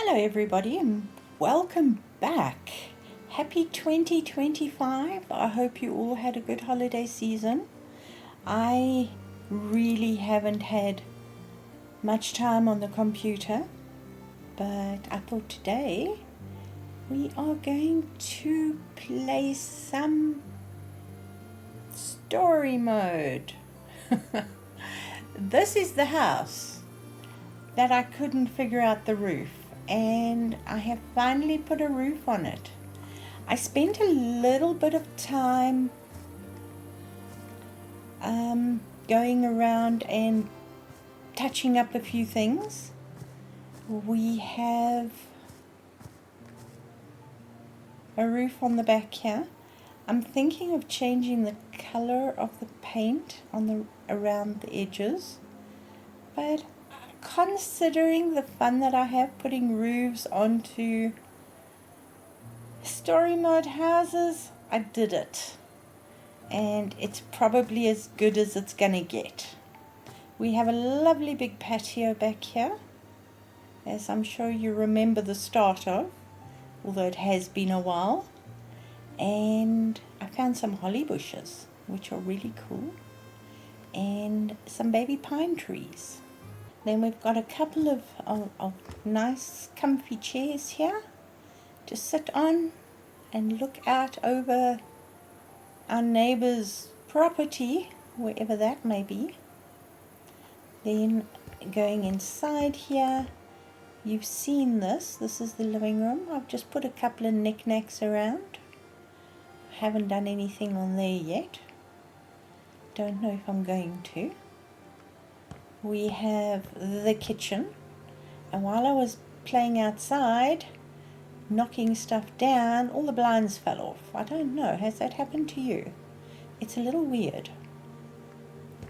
Hello everybody and welcome back. Happy 2025. I hope you all had a good holiday season. I really haven't had much time on the computer, but I thought today we are going to play some story mode. This is the house that I couldn't figure out the roof, and I have finally put a roof on it. I spent a little bit of time going around and touching up a few things. We have a roof on the back here. I'm thinking of changing the color of the paint on around the edges, but considering the fun that I have putting roofs onto story mode houses, I did it, and it's probably as good as it's gonna get. We have a lovely big patio back here, as I'm sure you remember the start of, although it has been a while. And I found some holly bushes, which are really cool, and some baby pine trees. Then we've got a couple of nice comfy chairs here to sit on and look out over our neighbour's property, wherever that may be. Then going inside here, you've seen this is the living room. I've just put a couple of knickknacks around. Haven't done anything on there yet. Don't know if I'm going to. We have the kitchen, and while I was playing outside knocking stuff down, all the blinds fell off. I don't know, has that happened to you? It's a little weird.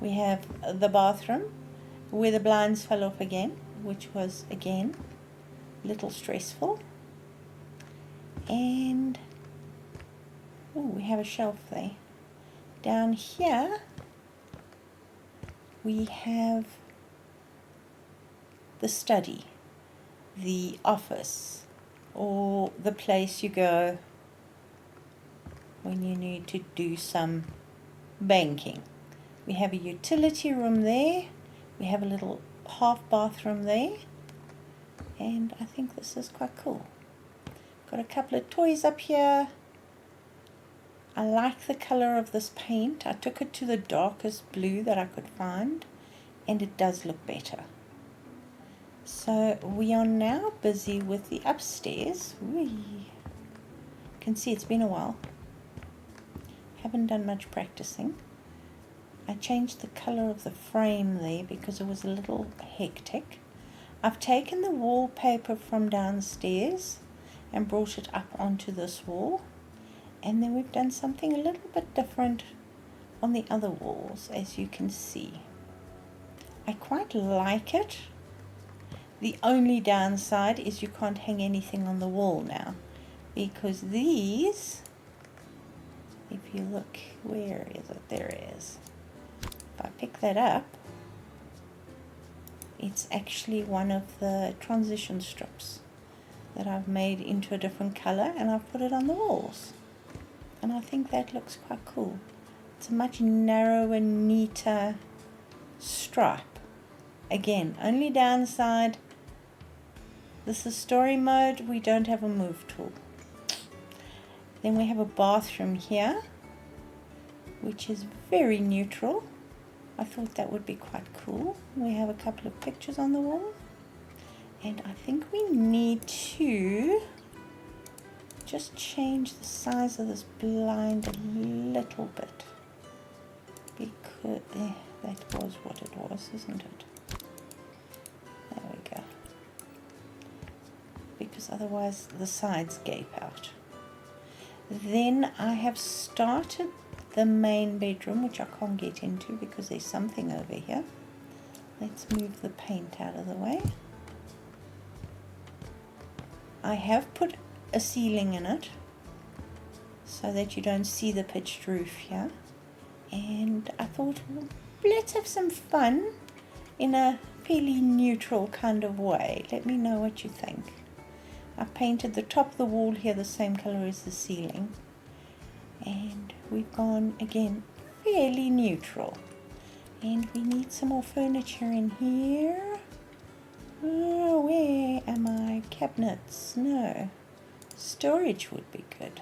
We have the bathroom where the blinds fell off again, which was again a little stressful. And we have a shelf there. Down here we have the study, the office, or the place you go when you need to do some banking. We have a utility room there. We have a little half bathroom there, and I think this is quite cool. Got a couple of toys up here. I like the color of this paint. I took it to the darkest blue that I could find, and it does look better. So we are now busy with the upstairs. You can see it's been a while. Haven't done much practicing. I changed the color of the frame there because it was a little hectic. I've taken the wallpaper from downstairs and brought it up onto this wall. And then we've done something a little bit different on the other walls, as you can see. I quite like it. The only downside is you can't hang anything on the wall now, because these, if you look, where is it? There it is. If I pick that up, it's actually one of the transition strips that I've made into a different color, and I've put it on the walls. And I think that looks quite cool. It's a much narrower, neater stripe. Again, only downside, this is story mode, we don't have a move tool. Then we have a bathroom here, which is very neutral. I thought that would be quite cool. We have a couple of pictures on the wall, and I think we need to just change the size of this blind a little bit, because that was what it was, isn't it? There we go. Because otherwise the sides gape out. Then I have started the main bedroom, which I can't get into because there's something over here. Let's move the paint out of the way. I have put a ceiling in it so that you don't see the pitched roof here, and I thought, well, let's have some fun in a fairly neutral kind of way. Let me know what you think. I've painted the top of the wall here the same color as the ceiling, and we've gone again fairly neutral. And we need some more furniture in here. Oh, where are my cabinets? No, storage would be good.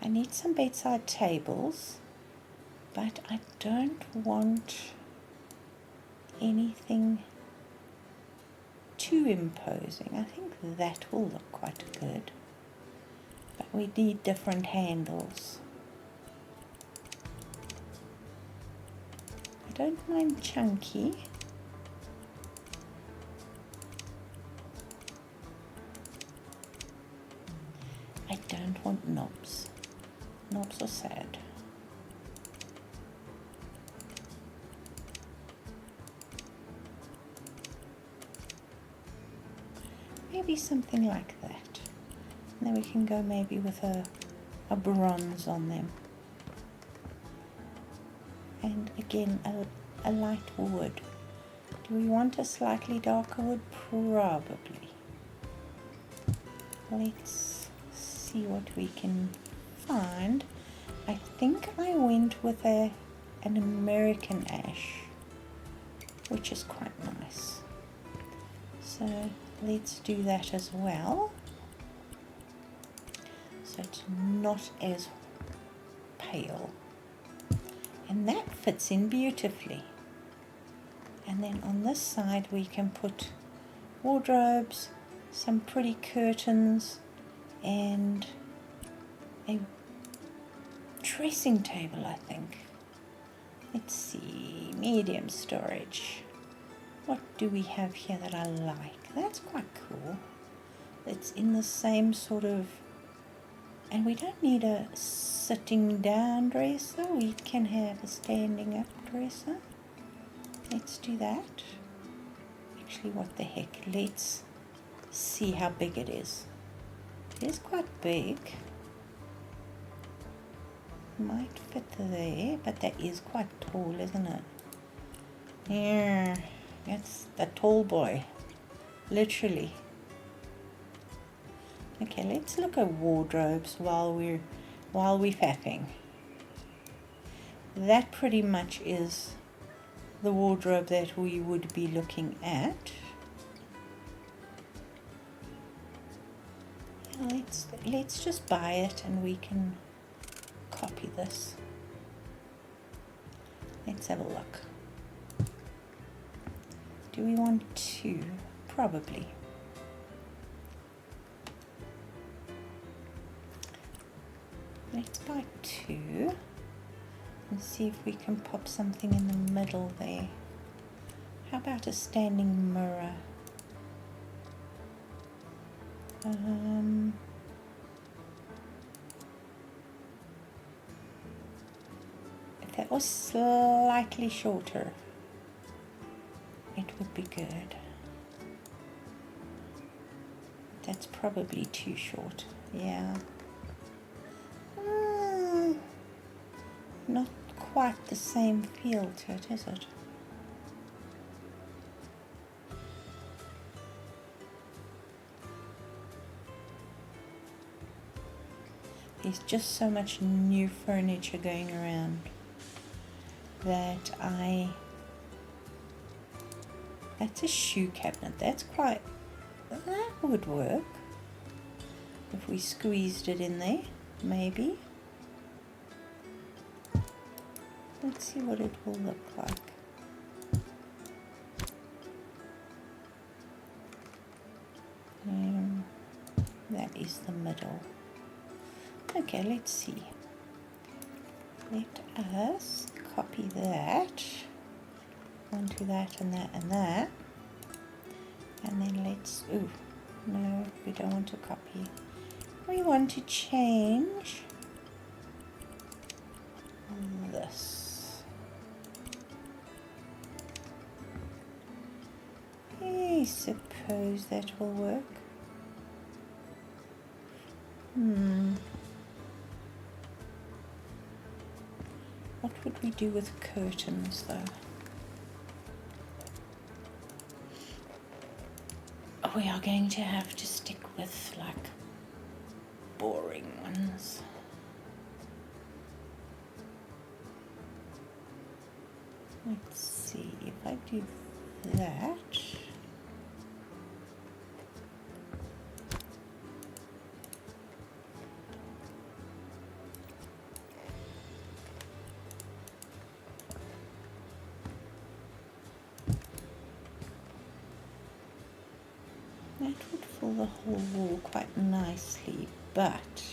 I need some bedside tables, but I don't want anything too imposing. I think that will look quite good, but we need different handles. I don't mind chunky. I don't want knobs. Knobs are sad. Maybe something like that. And then we can go maybe with a bronze on them. And again, a light wood. Do we want a slightly darker wood? Probably. Let's see what we can find. I think I went with an American ash, which is quite nice. So let's do that as well. So it's not as pale. And that fits in beautifully. And then on this side we can put wardrobes, some pretty curtains, and a dressing table, I think. Let's see, medium storage. What do we have here that I like? That's quite cool. It's in the same sort of, and we don't need a sitting down dresser, we can have a standing up dresser. Let's do that. Actually, what the heck, let's see how big it is. It is quite big. Might fit there, but that is quite tall, isn't it? Yeah, that's the tall boy, literally. Okay, let's look at wardrobes while we're faffing. That pretty much is the wardrobe that we would be looking at. Let's just buy it and we can copy this. Let's have a look. Do we want two? Probably. Let's buy two and see if we can pop something in the middle there. How about a standing mirror? If that was slightly shorter, it would be good. That's probably too short. Yeah. Not quite the same feel to it, is it? There's just so much new furniture going around that that's a shoe cabinet. That would work if we squeezed it in there, maybe. Let's see what it will look like. That is the middle. Okay, let's see. Let us copy that onto that and that and that. And then let's, no, we don't want to copy. We want to change this. I suppose that will work. What would we do with curtains though? we are going to have to stick with like boring ones. Let's see if I do that. That would fill the whole wall quite nicely, but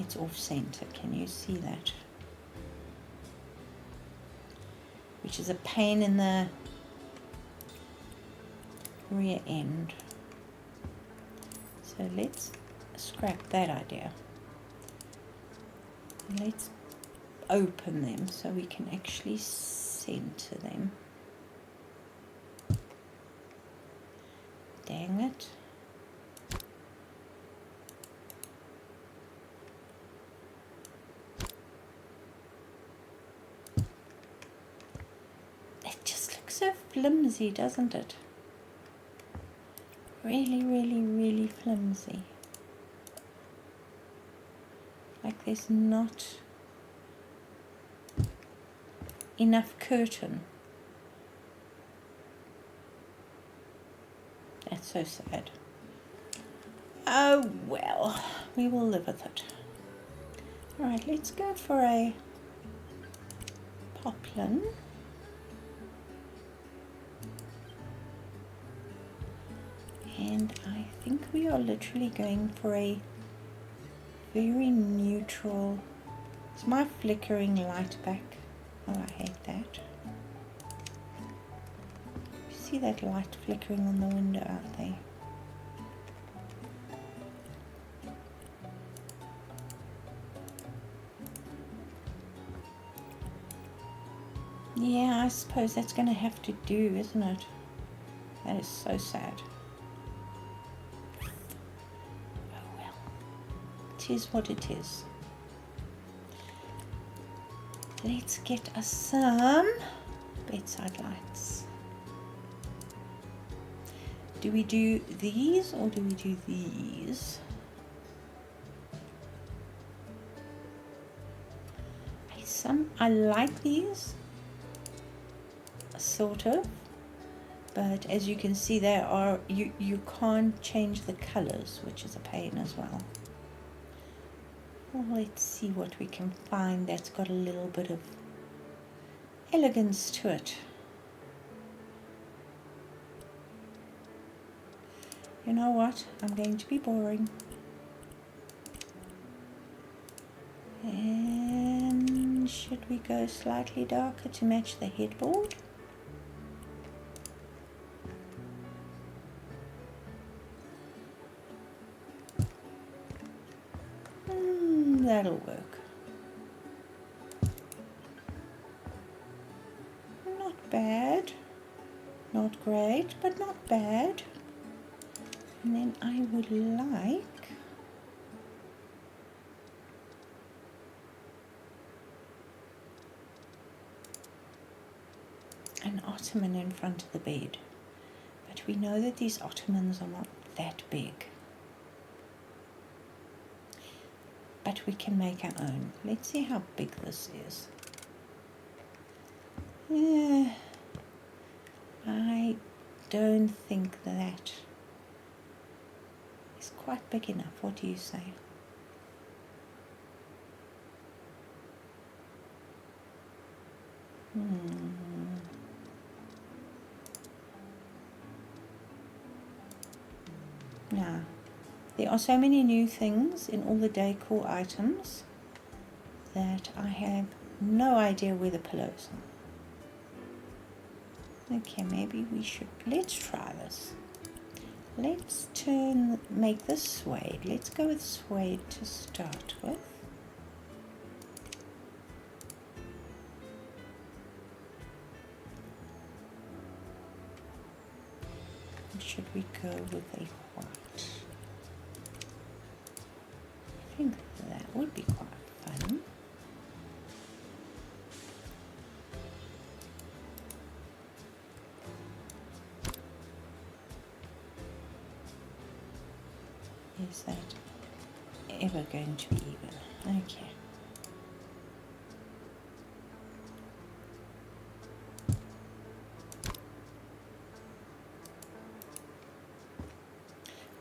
it's off center. Can you see that? Which is a pain in the rear end. So let's scrap that idea. Let's open them so we can actually center them. Dang it. It just looks so flimsy, doesn't it? Really, really, really flimsy. Like there's not enough curtain. That's so sad. Oh well, we will live with it. Alright, let's go for a poplin. And I think we are literally going for a very neutral. Is my flickering light back? Oh, I hate that. You see that light flickering on the window out there? Yeah, I suppose that's going to have to do, isn't it? That is so sad. Oh well. It is what it is. Let's get us some bedside lights. Do we do these or do we do these? I like these, sort of, but as you can see, there are you can't change the colors, which is a pain as well. Well, let's see what we can find that's got a little bit of elegance to it. You know what? I'm going to be boring. And should we go slightly darker to match the headboard? That'll work. Not bad. Not great, but not bad. And then I would like an ottoman in front of the bed. But we know that these ottomans are not that big. But we can make our own. Let's see how big this is. I don't think that is quite big enough. What do you say? Now, there are so many new things in all the decor items that I have no idea where the pillows are. Okay, maybe we should, let's try this. Let's make this suede. Let's go with suede to start with. Or should we go with a white? I think that would be quite fun. Is that ever going to be even? Okay.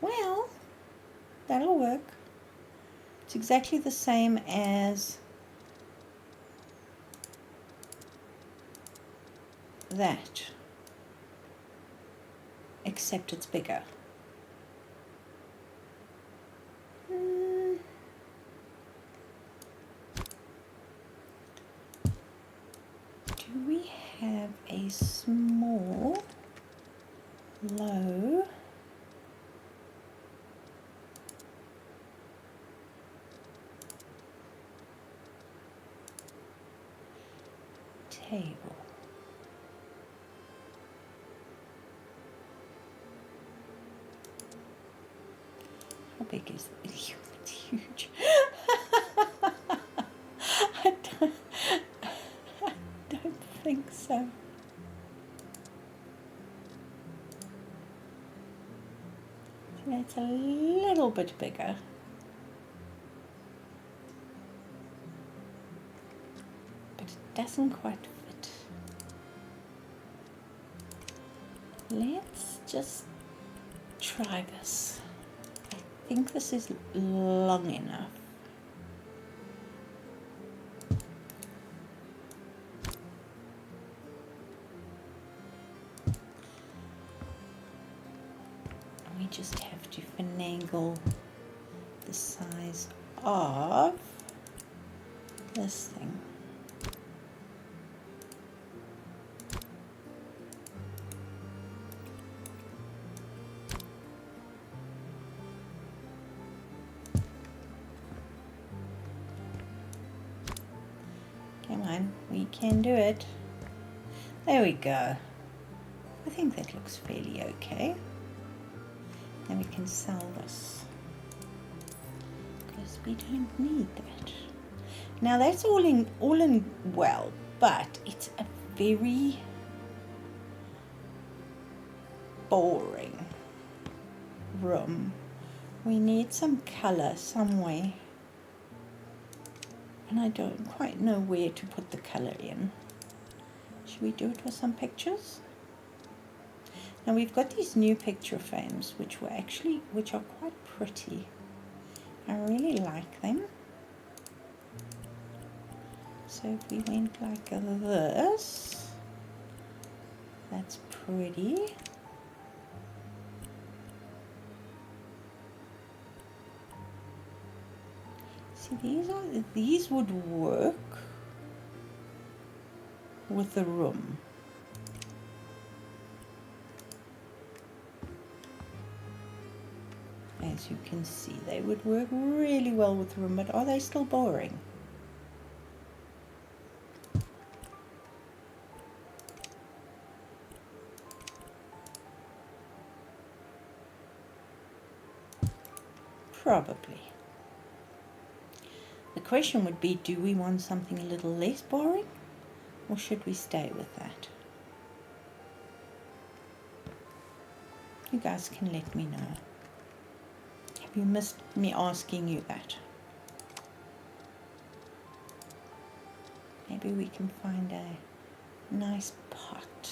Well, that'll work. It's exactly the same as that, except it's bigger. Do we have a small, low table? How big is it? It's huge. I don't think so. It's a little bit bigger. But it doesn't quite fit. Let's just try this. I think this is long enough. We just have to finagle the size of this thing. Come on, we can do it. There we go. I think that looks fairly okay. Then we can sell this because we don't need that. Now that's all in well, but it's a very boring room. We need some color somewhere, and I don't quite know where to put the color in. Should we do it with some pictures? Now we've got these new picture frames which are quite pretty. I really like them. So if we went like this, that's pretty. See, these would work with the room. As you can see, they would work really well with the room, but are they still boring? Probably. The question would be, do we want something a little less boring, or should we stay with that? You guys can let me know. Have you missed me asking you that? Maybe we can find a nice pot.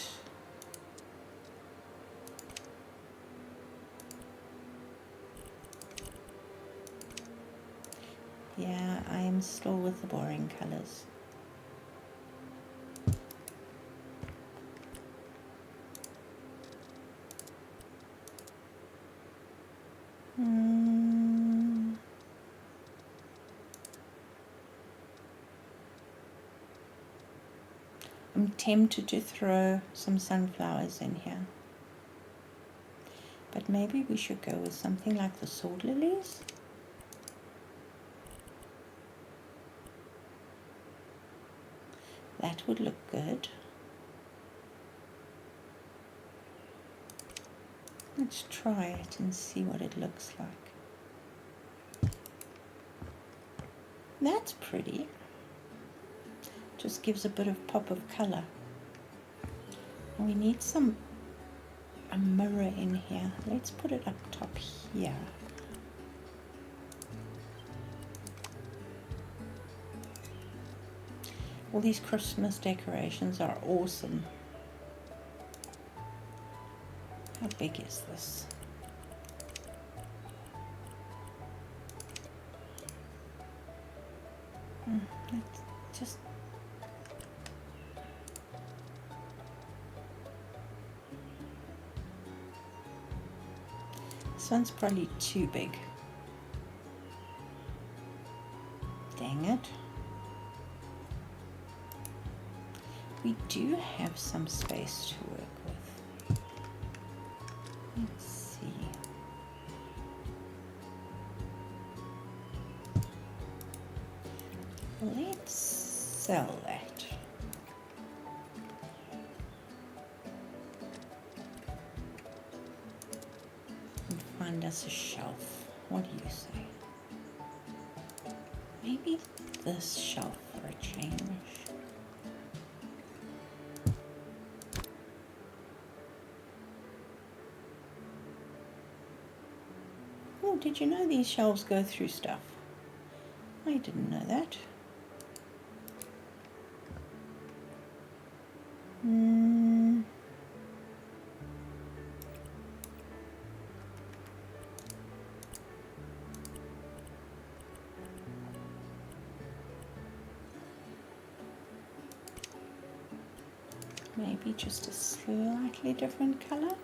Yeah, I am still with the boring colors. I'm tempted to throw some sunflowers in here, but maybe we should go with something like the sword lilies. That would look good. Let's try it and see what it looks like. That's pretty. Just gives a bit of pop of color. We need a mirror in here. Let's put it up top here. All these Christmas decorations are awesome. How big is this? It's just this one's probably too big. Dang it. We do have some space to work with. Let's see. Let's sell that. And find us a shelf. What do you say? Maybe this shelf for a change. Oh, did you know these shelves go through stuff? I didn't know that. Maybe just a slightly different color.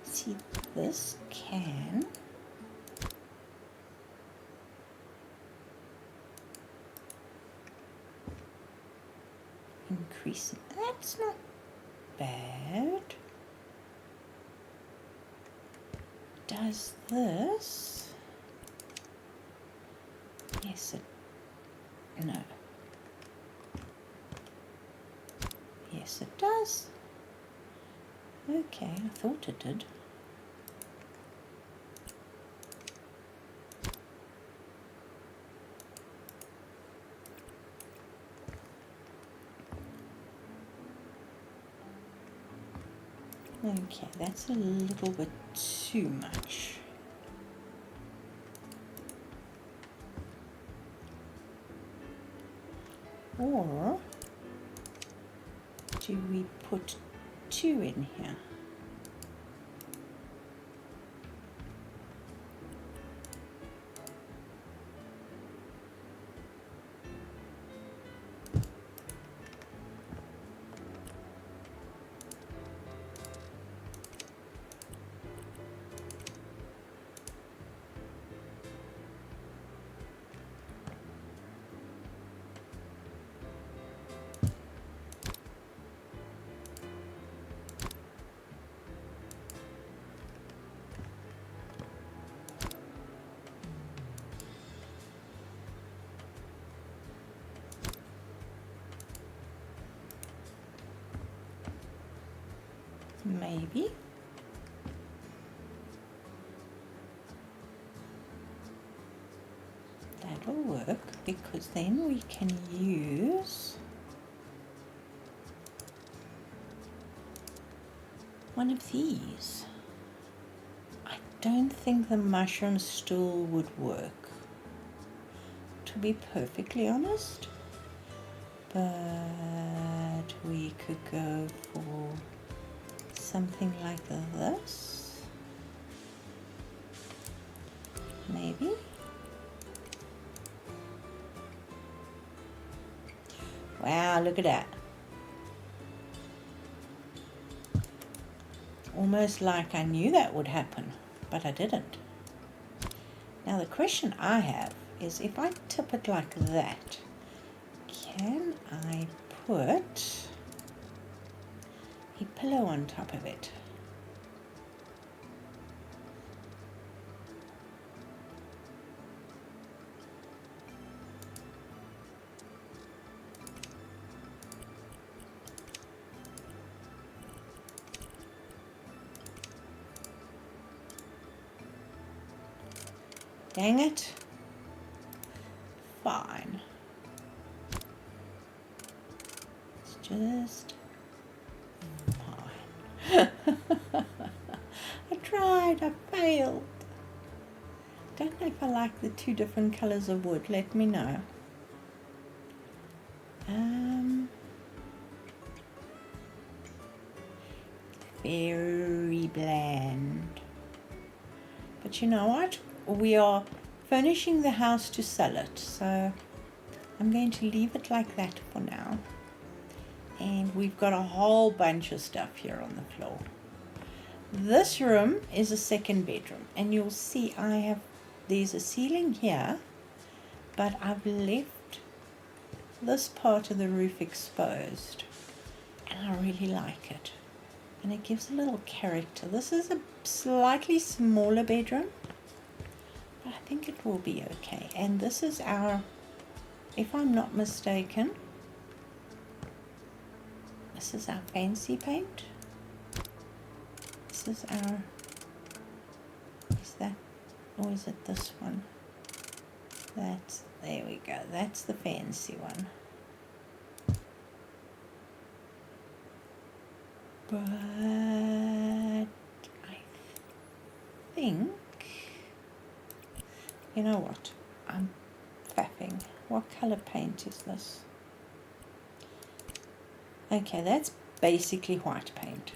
See, this can increase it. That's not bad. Does this? Yes, no. Yes, it does. Okay, I thought it did. Okay, that's a little bit too much. Or do we put 2 in here? Maybe. That'll work, because then we can use one of these. I don't think the mushroom stool would work, to be perfectly honest, but we could go for something like this, maybe. Wow, look at that. Almost like I knew that would happen, but I didn't. Now the question I have is, if I tip it like that, can I put a pillow on top of it? Dang it. Fine. It's just fine. I failed. Don't know if I like the two different colours of wood. Let me know. Very bland. But you know what? We are furnishing the house to sell it. So I'm going to leave it like that for now. And we've got a whole bunch of stuff here on the floor. This room is a second bedroom. And you'll see there's a ceiling here. But I've left this part of the roof exposed. And I really like it. And it gives a little character. This is a slightly smaller bedroom, but I think it will be okay. And this is our, if I'm not mistaken, this is our fancy paint. This is our, is that, or is it this one? There we go, that's the fancy one. But I think, you know what, I'm faffing. What color paint is this? Okay, that's basically white paint.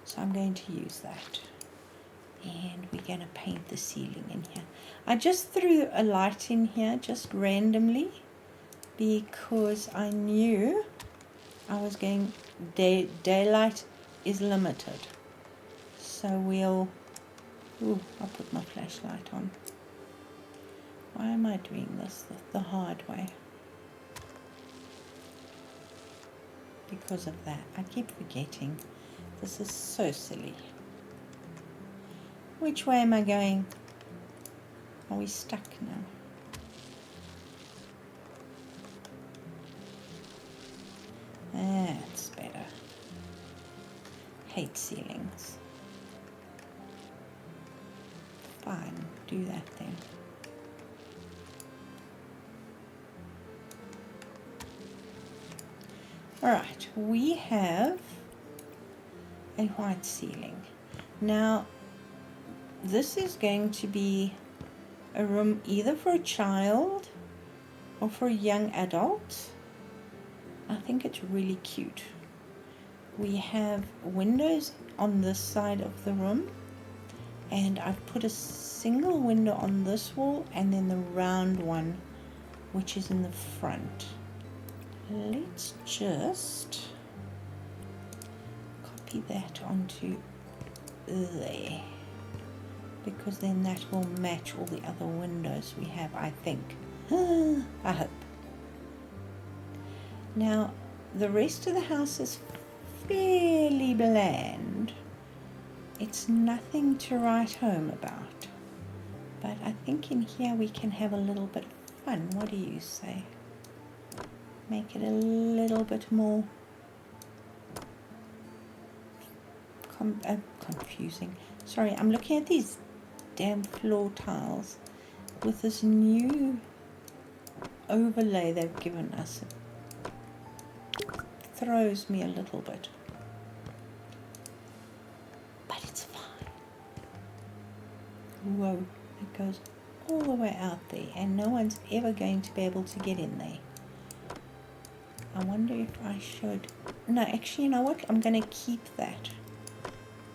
So I'm going to use that. And we're going to paint the ceiling in here. I just threw a light in here just randomly because I knew I was going, daylight is limited. So we'll, I'll put my flashlight on. Why am I doing this the hard way? Because of that. I keep forgetting. This is so silly. Which way am I going? Are we stuck now? That's better. Hate ceilings. Fine, do that then. Alright, we have a white ceiling. Now, this is going to be a room either for a child or for a young adult. I think it's really cute. We have windows on this side of the room, and I've put a single window on this wall and then the round one which is in the front. Let's just copy that onto there, because then that will match all the other windows we have, I think. I hope. Now, the rest of the house is fairly bland. It's nothing to write home about. But I think in here we can have a little bit of fun. What do you say? Make it a little bit more confusing. Sorry, I'm looking at these damn floor tiles with this new overlay they've given us. It throws me a little bit, but it's fine. Whoa, it goes all the way out there and no one's ever going to be able to get in there. I wonder if I should, no, actually, you know what, I'm going to keep that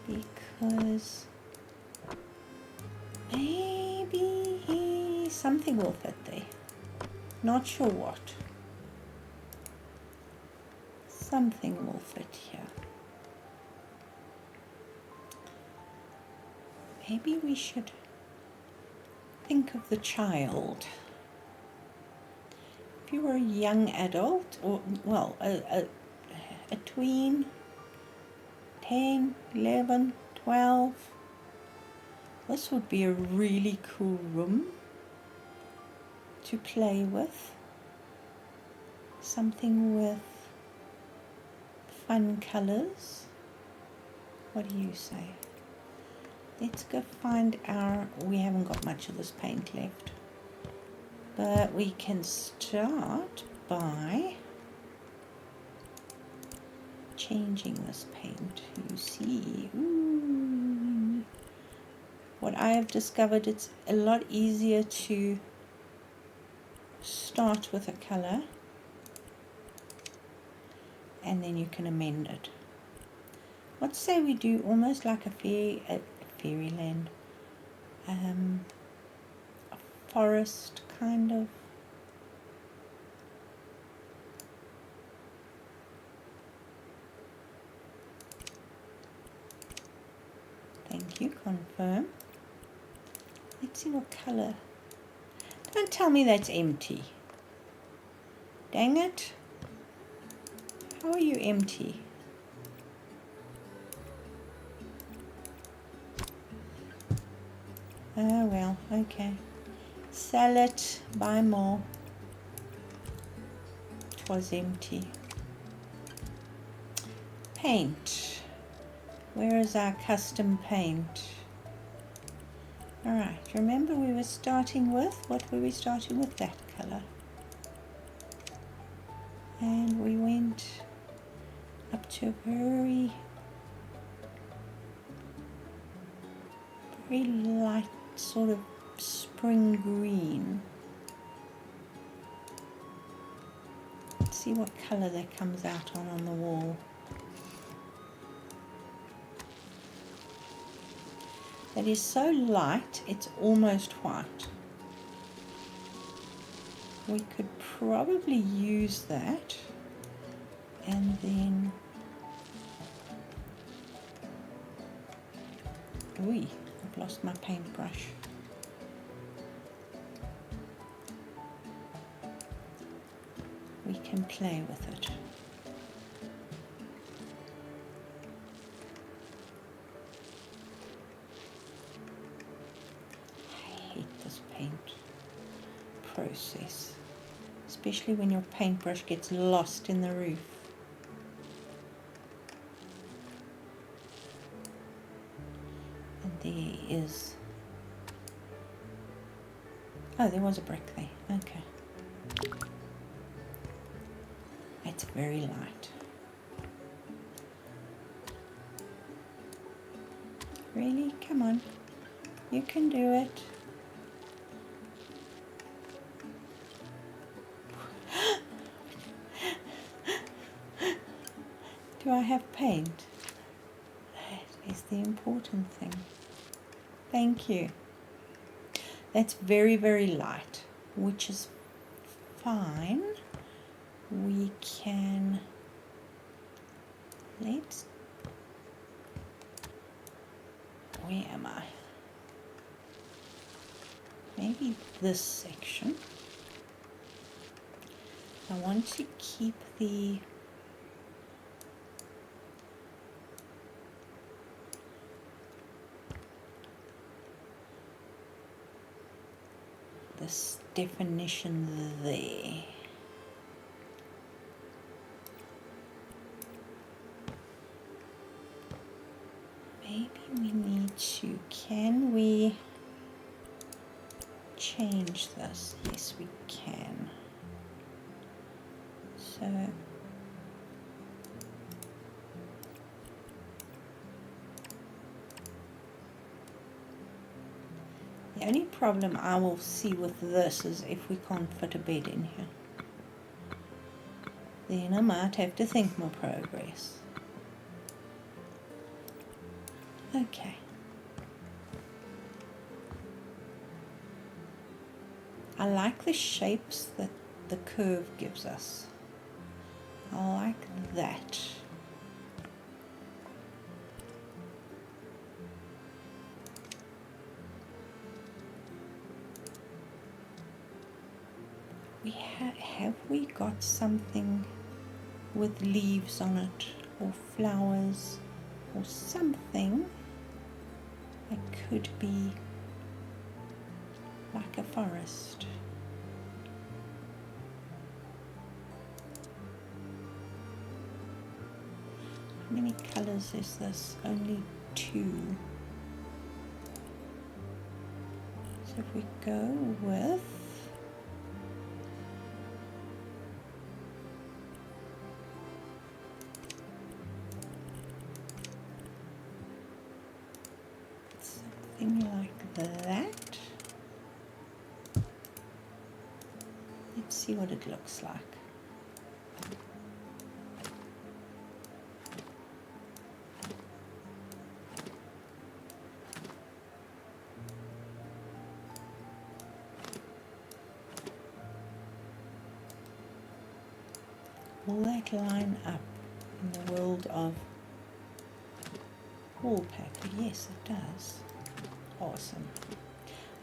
because maybe something will fit there. Not sure what. Something will fit here. Maybe we should think of the child. If you were a young adult, or well, a tween, 10, 11, 12, this would be a really cool room to play with. Something with fun colors. What do you say? Let's go find we haven't got much of this paint left, but we can start by changing this paint. You see, ooh, what I have discovered, it's a lot easier to start with a color and then you can amend it. Let's say we do almost like a fairyland, a forest kind of. Thank you, confirm. Let's see what color. Don't tell me that's empty. Dang it. How are you empty? Oh well, okay. Sell it, buy more. It was empty. Paint. Where is our custom paint? Alright, remember we were starting with, what were we starting with? That color. And we went up to a very light sort of spring green. Let's see what color that comes out on the wall. That is so light, it's almost white. We could probably use that, and then, ooh, I've lost my paintbrush. We can play with it. I hate this paint process, especially when your paintbrush gets lost in the roof. And there is, oh, there was a brick there, okay. It's very light. Really? Come on. You can do it. Do I have paint? That is the important thing. Thank you. That's very, very light, which is fine. We can, let's, where am I? Maybe this section. I want to keep this definition there. Maybe we need to, can we change this? Yes, we can. So the only problem I will see with this is if we can't fit a bed in here. Then I might have to think more progress. Okay. I like the shapes that the curve gives us. I like that. Have we got something with leaves on it, or flowers, or something that could be like a forest? How many colors is this? Only 2. So if we go with something like see what it looks like. Will that line up in the world of wallpaper? Yes, it does. Awesome.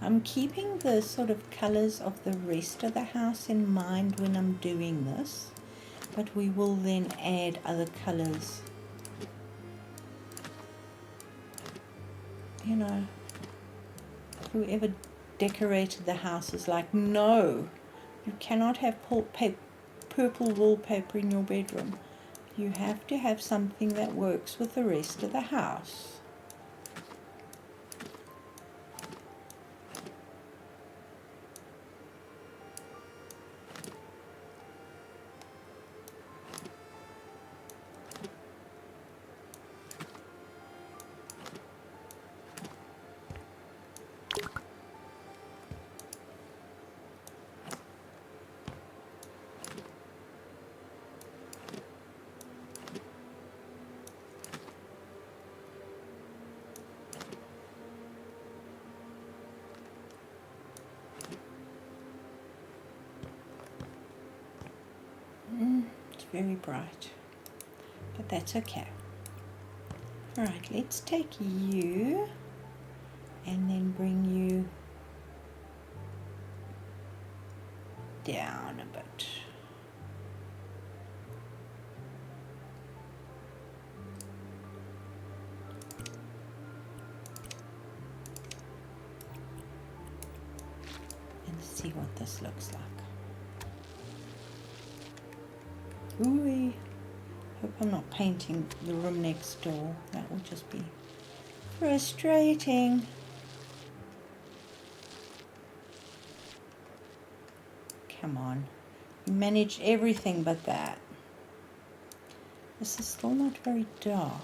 I'm keeping the sort of colors of the rest of the house in mind when I'm doing this, but we will then add other colors. You know, whoever decorated the house is like, no, you cannot have purple wallpaper in your bedroom. You have to have something that works with the rest of the house. It's very bright, but that's okay. Alright, let's take you and then bring you down a bit. And see what this looks like. Ooh, hope I'm not painting the room next door. That will just be frustrating. Come on. You managed everything but that. This is still not very dark,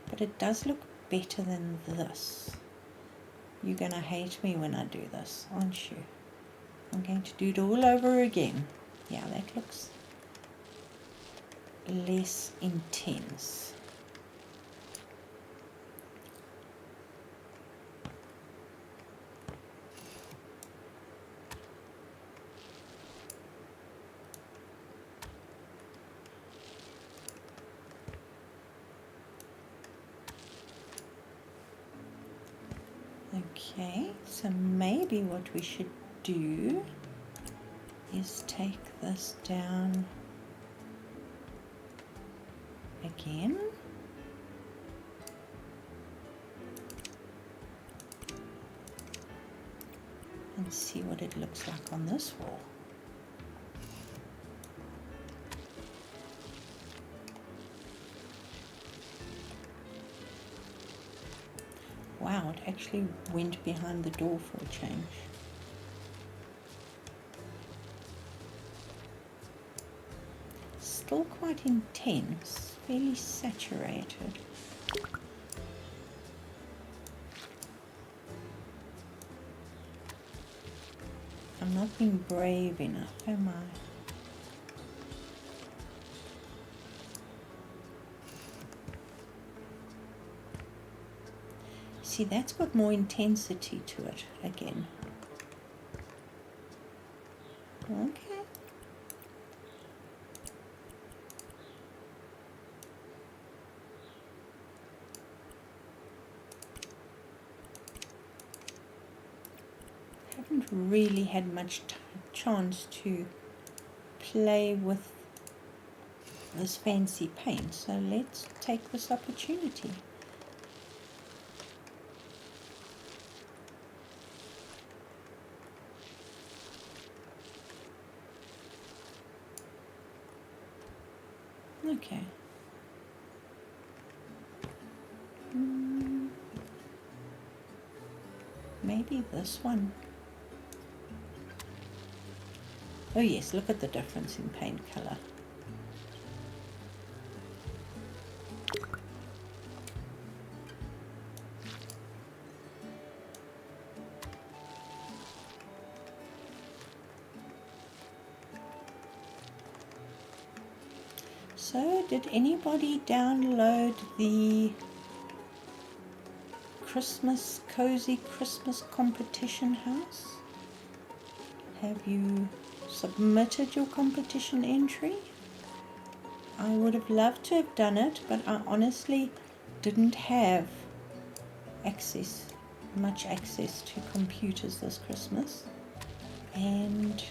but it does look better than this. You're going to hate me when I do this, aren't you? I'm going to do it all over again. Yeah, that looks less intense. Okay, so maybe what we should do is take this down again. And see what it looks like on this wall. Wow, it actually went behind the door for a change. Still quite intense, fairly saturated. I'm not being brave enough, am I? See, that's got more intensity to it again. Okay. Haven't really had much chance to play with this fancy paint, so let's take this opportunity. Okay. Maybe this one. Oh yes, look at the difference in paint color. So, did anybody download the Cozy Christmas competition house? Have you submitted your competition entry? I would have loved to have done it, but I honestly didn't have much access to computers this Christmas. And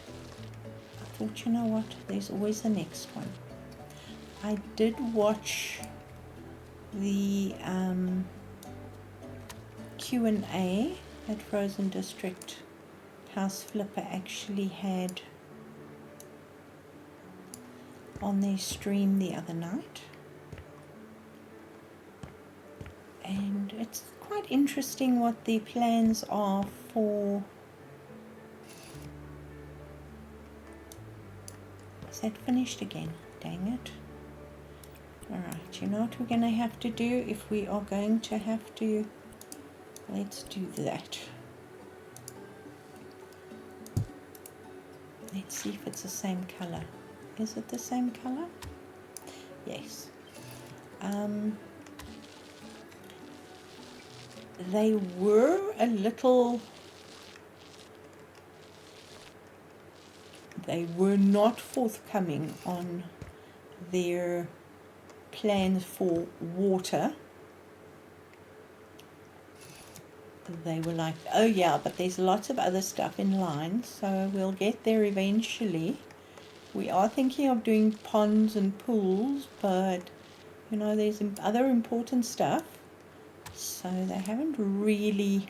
I thought, you know what, there's always the next one. I did watch the Q&A that Frozen District Houseflipper actually had on their stream the other night, and it's quite interesting what their plans are for. Is that finished again? Dang it. Alright, you know what we're going to have to do if we are going to have to, let's do that. Let's see if it's the same color. Is it the same color? Yes. They were a little, they were not forthcoming on their plans for water. They were like, oh yeah, but there's lots of other stuff in line, so we'll get there eventually. We are thinking of doing ponds and pools, but you know, there's other important stuff. So they haven't really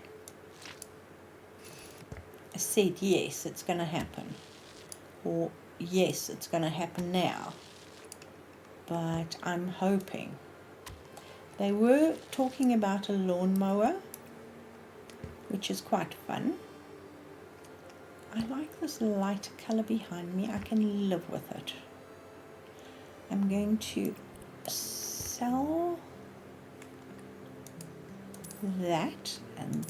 said yes, it's going to happen, or yes, it's going to happen now. But I'm hoping. They were talking about a lawnmower, which is quite fun. I like this light color behind me. I can live with it. I'm going to sell that and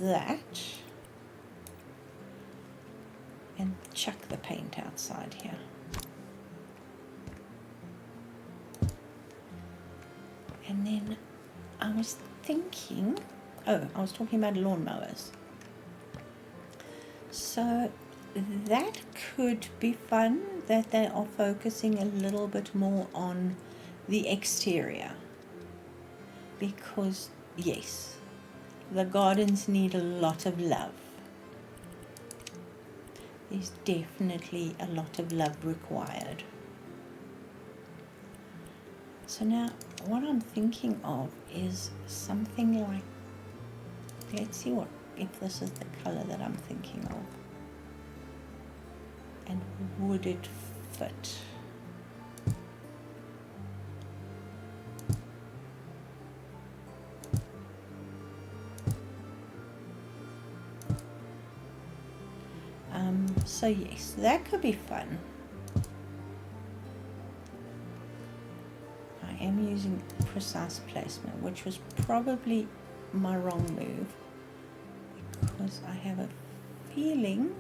chuck the paint outside here. And then I was thinking, I was talking about lawnmowers. So that could be fun, that they are focusing a little bit more on the exterior. Because, yes, the gardens need a lot of love. There's definitely a lot of love required. So now, what I'm thinking of is something like, let's see if this is the color that I'm thinking of. And would it fit? So yes, that could be fun. I am using precise placement, which was probably my wrong move, because I have a feeling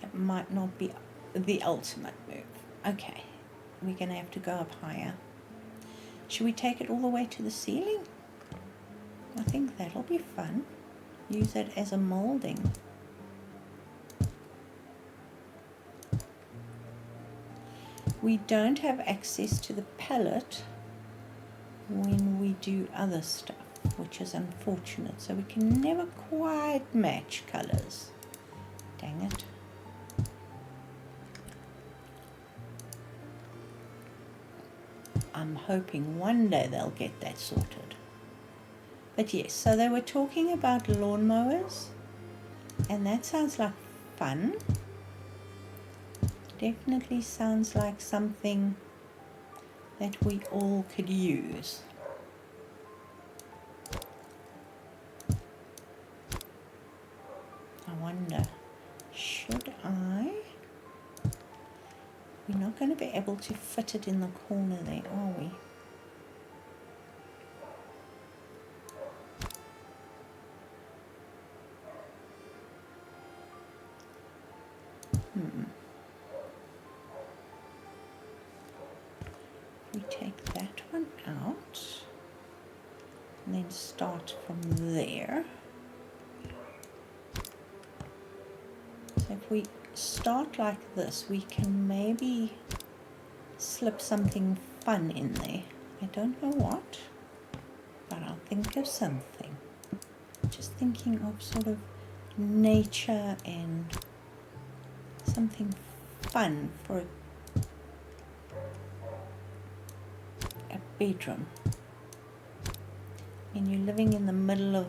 that might not be the ultimate move. Okay, we're going to have to go up higher. Should we take it all the way to the ceiling? I think that'll be fun. Use it as a molding. We don't have access to the palette when we do other stuff, which is unfortunate. So we can never quite match colors. Dang it. I'm hoping one day they'll get that sorted. But yes, so they were talking about lawnmowers, and that sounds like fun. Definitely sounds like something that we all could use. I wonder, should I? We're not going to be able to fit it in the corner there, are we? we take that one out and then start from there. So if we start like this, we can maybe slip something fun in there. I don't know what, but I'll think of something. Just thinking of sort of nature and something fun for a bedroom. When you're living in the middle of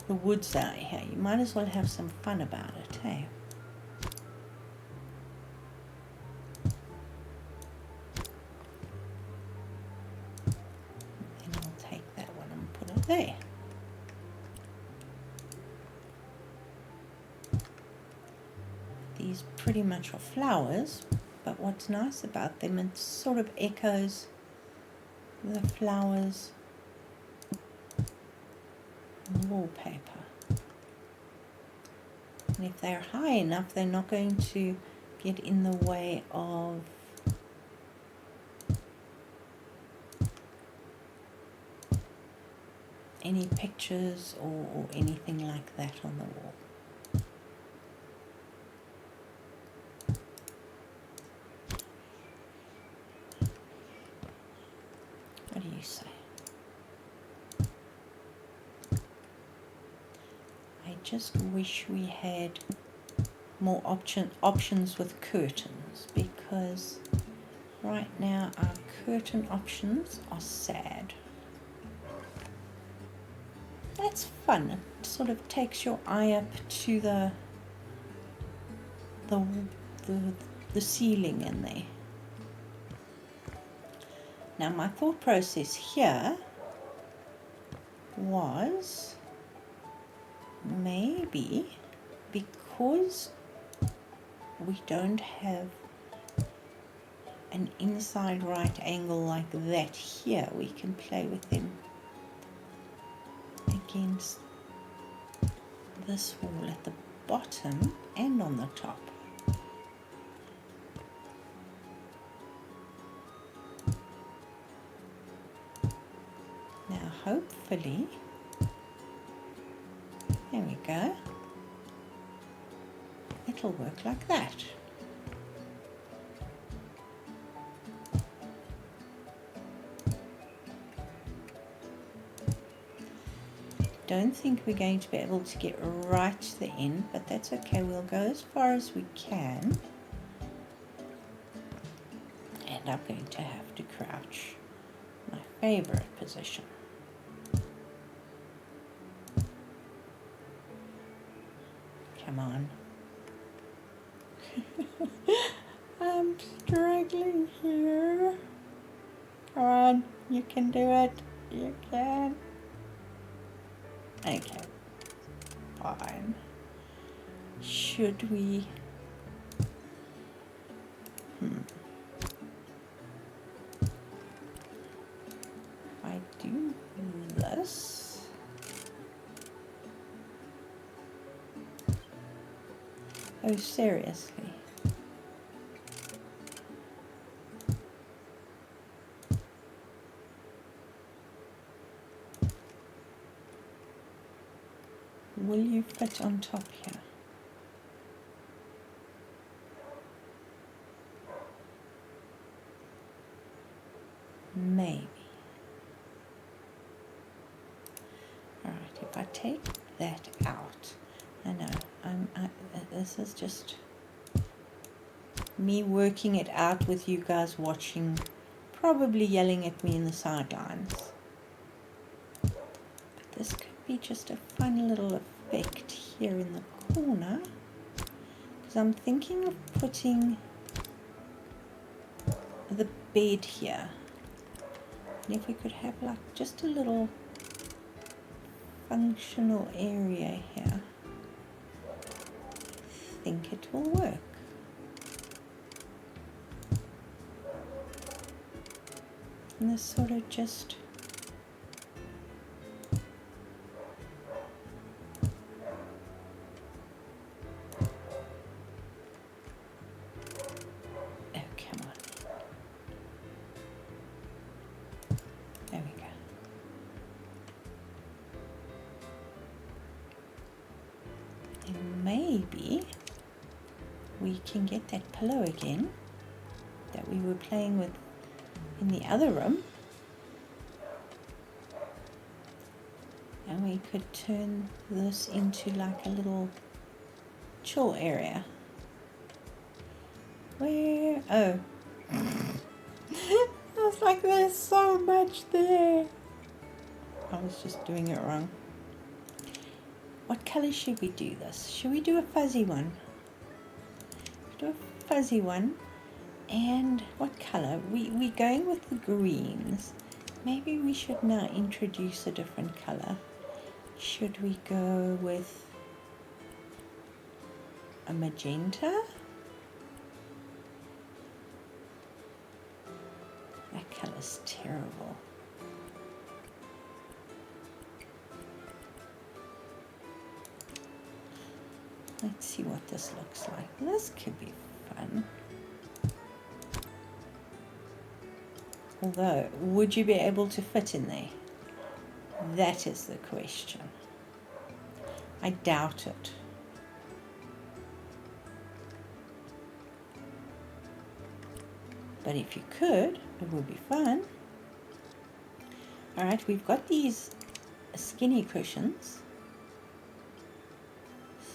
the woods out here, you might as well have some fun about it, hey? Then I'll take that one and put it there. These pretty much are flowers, but what's nice about them, it sort of echoes the flowers on the wallpaper. And if they're high enough, they're not going to get in the way of any pictures or anything like that on the wall. What do you say? I just wish we had more options with curtains, because right now our curtain options are sad. That's fun. It sort of takes your eye up to the ceiling in there. Now my thought process here was maybe because we don't have an inside right angle like that here, we can play with them against this wall at the bottom and on the top. Now hopefully, there we go, it'll work like that. Don't think we're going to be able to get right to the end, but that's okay. We'll go as far as we can, and I'm going to have to crouch, my favorite position. Come on. I'm struggling here. Come on, you can do it. You can. Okay, fine. Should we? If I do this, oh seriously? Will you fit on top here? Maybe. Alright, if I take that out, I know, this is just me working it out with you guys watching, probably yelling at me in the sidelines. But this could be just a fun little effect here in the corner, because I'm thinking of putting the bed here. And if we could have like just a little functional area here, I think it will work. And this sort of just we can get that pillow again that we were playing with in the other room, and we could turn this into like a little chill area. Where? Oh. I was like, there's so much there. I was just doing it wrong. What color should we do this? Should we do a fuzzy one? Do a fuzzy one. And what color? We're going with the greens. Maybe we should now introduce a different color. Should we go with a magenta? That color's terrible. Let's see what this looks like. This could be fun. Although, would you be able to fit in there? That is the question. I doubt it. But if you could, it would be fun. Alright, we've got these skinny cushions.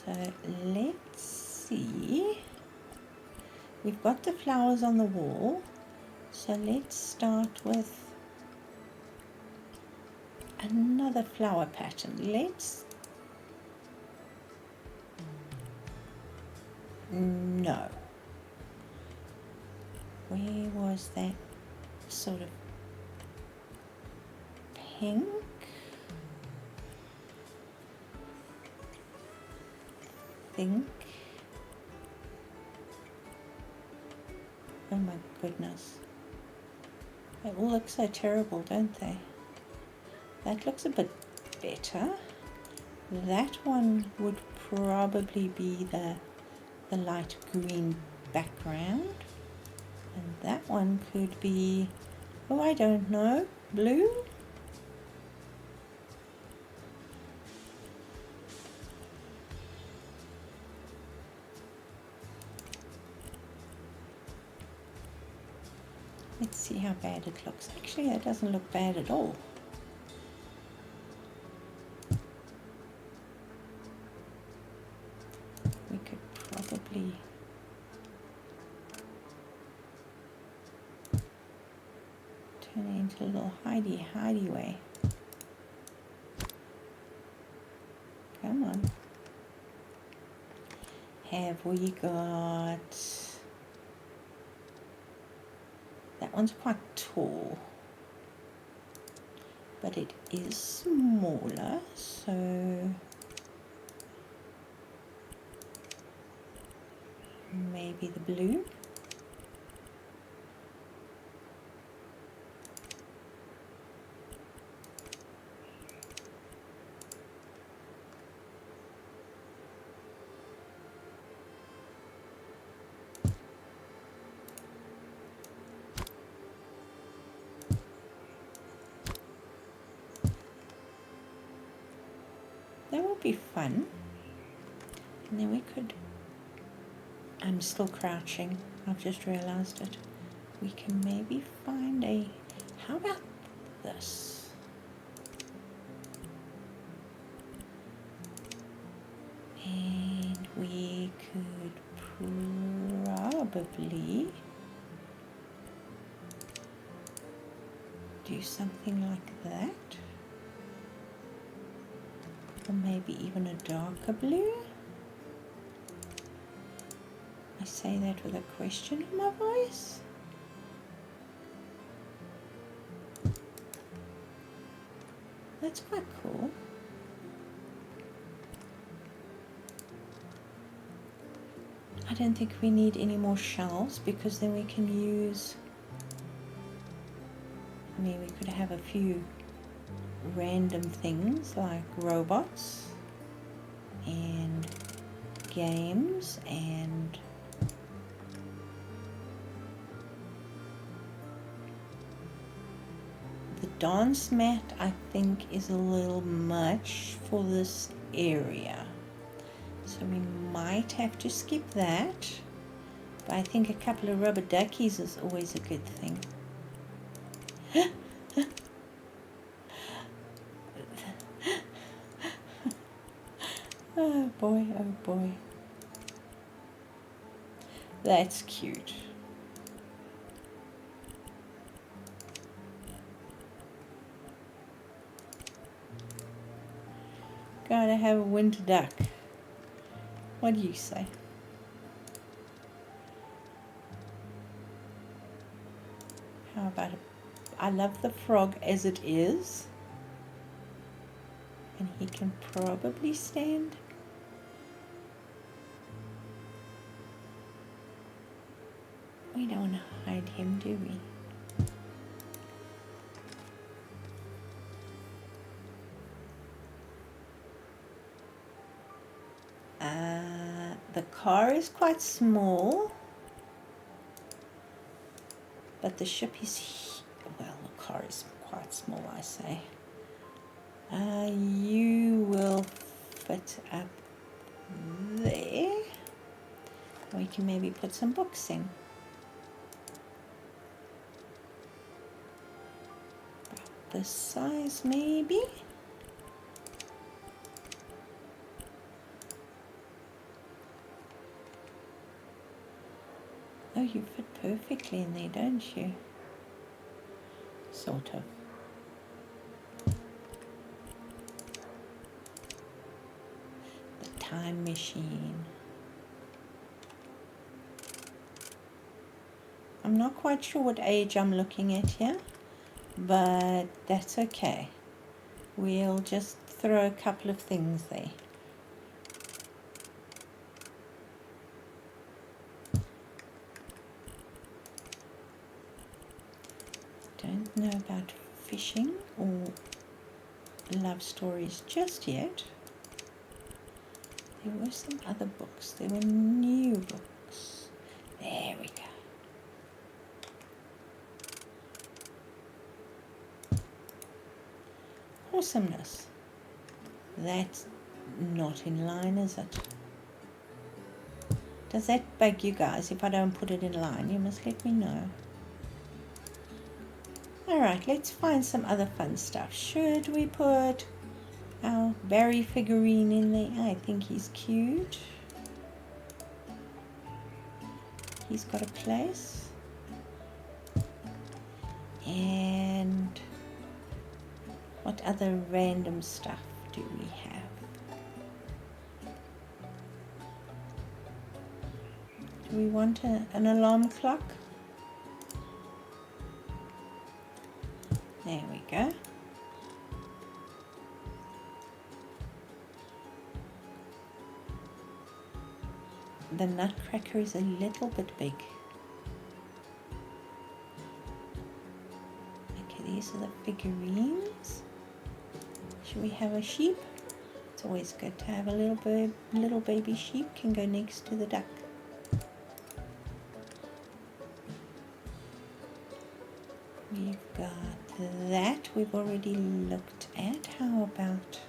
So let's see. We've got the flowers on the wall. So let's start with another flower pattern. No. Where was that sort of pink? Think. Oh my goodness. They all look so terrible, don't they? That looks a bit better. That one would probably be the light green background. And that one could be, oh, I don't know, blue? Let's see how bad it looks. Actually, that doesn't look bad at all. We could probably turn it into a little hidey way. Come on. Have we got... That one's quite tall, but it is smaller, so maybe the blue. That would be fun. And then we could, I'm still crouching, I've just realized it. We can maybe find a, how about this? And we could probably do something like that. Or maybe even a darker blue. I say that with a question in my voice. That's quite cool. I don't think we need any more shelves because then we can use, I mean, we could have a few random things like robots and games and the dance mat. I think is a little much for this area, so we might have to skip that. But I think a couple of rubber duckies is always a good thing. Oh boy, oh boy. That's cute. Gotta have a winter duck. What do you say? How about it? I love the frog as it is. And he can probably stand. We don't want to hide him, do we? The car is quite small, but the ship is, well, the car is quite small, I say. You will fit up there. We can maybe put some books in. About this size, maybe. Oh, you fit perfectly in there, don't you? Sort of. The time machine. I'm not quite sure what age I'm looking at here, but that's okay. We'll just throw a couple of things there. Don't know about fishing or love stories just yet. There were some other books. There were new books. There we go. Awesomeness. That's not in line, is it? Does that bug you guys if I don't put it in line? You must let me know. Alright, let's find some other fun stuff. Should we put our Barry figurine in there? I think he's cute. He's got a place. And what other random stuff do we have? Do we want an alarm clock? There we go. The nutcracker is a little bit big. Okay, these are the figurines. Should we have a sheep? It's always good to have a little baby sheep can go next to the duck. We've got that we've already looked at. How about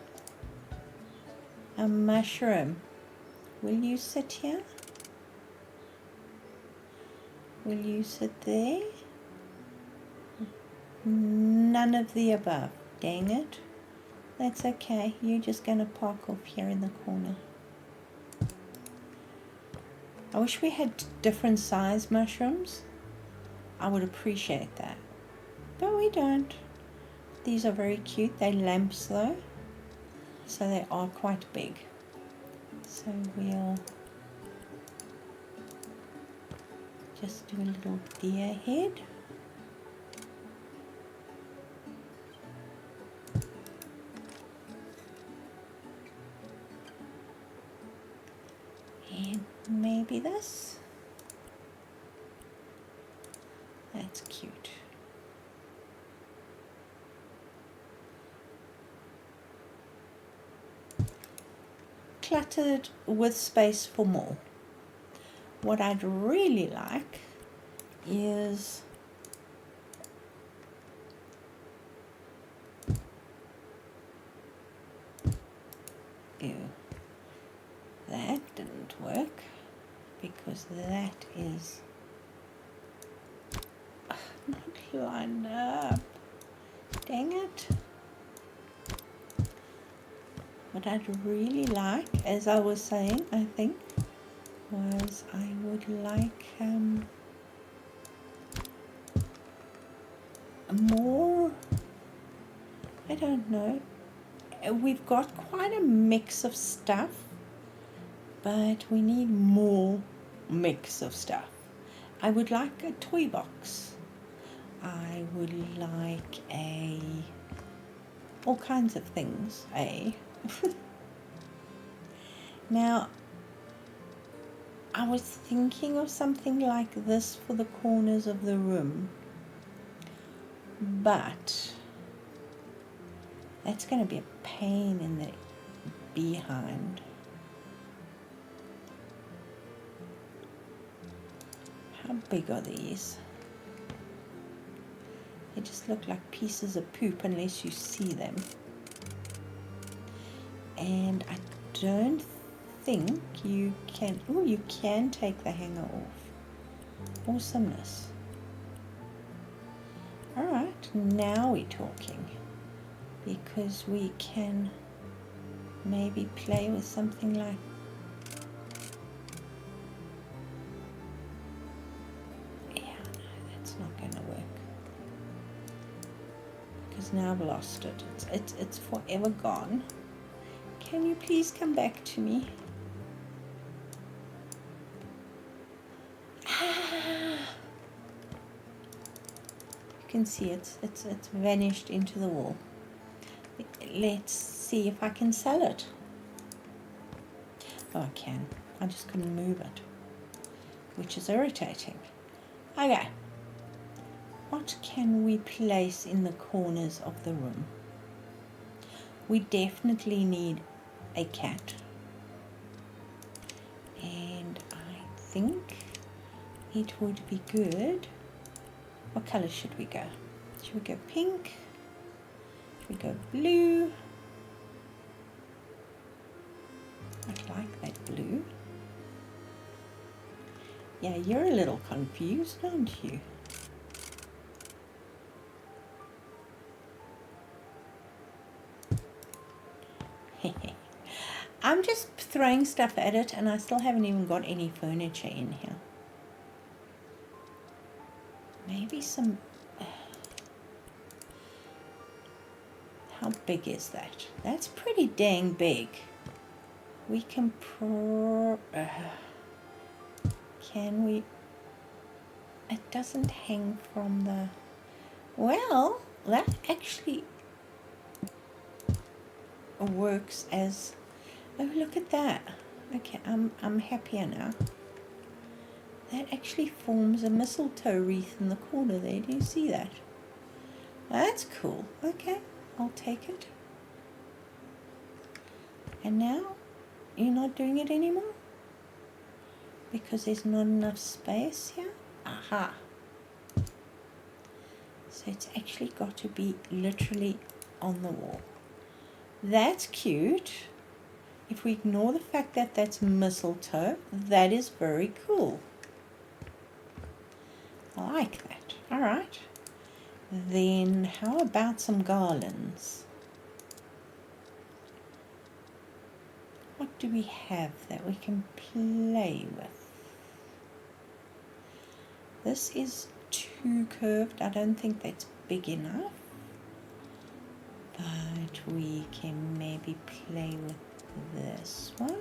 a mushroom? Will you sit here? Will you sit there? None of the above. Dang it. That's okay. You're just going to park off here in the corner. I wish we had different size mushrooms. I would appreciate that. But we don't. These are very cute. They're lamps though. So they are quite big. So we'll just do a little deer head. And maybe this. That's cute. Cluttered with space for more. What I'd really like is ew, that didn't work because that is not lined up. Dang it. What I'd really like, as I was saying, I think, was I would like more, I don't know, we've got quite a mix of stuff, but we need more mix of stuff. I would like a toy box. I would like all kinds of things, Now, I was thinking of something like this for the corners of the room, but that's going to be a pain in the behind. How big are these? They just look like pieces of poop unless you see them. And I don't think you can, oh, you can take the hanger off. Awesomeness. Alright, now we're talking. Because we can maybe play with something like now I've lost it. It's forever gone. Can you please come back to me? You can see it's vanished into the wall. Let's see if I can sell it. Oh, I can. I just couldn't move it, which is irritating. Okay. What can we place in the corners of the room? We definitely need a cat. And I think it would be good. What color should we go? Should we go pink? Should we go blue? I like that blue. Yeah, you're a little confused, aren't you? I'm just throwing stuff at it and I still haven't even got any furniture in here. Maybe some... How big is that? That's pretty dang big. We can can we... It doesn't hang from the... Well, that actually works as... Oh, look at that. Okay, I'm happier now. That actually forms a mistletoe wreath in the corner there. Do you see that? That's cool. Okay, I'll take it. And now, you're not doing it anymore? Because there's not enough space here? Aha. So it's actually got to be literally on the wall. That's cute. If we ignore the fact that that's mistletoe, that is very cool. I like that. All right. Then how about some garlands? What do we have that we can play with? This is too curved. I don't think that's big enough. But we can maybe play with this one.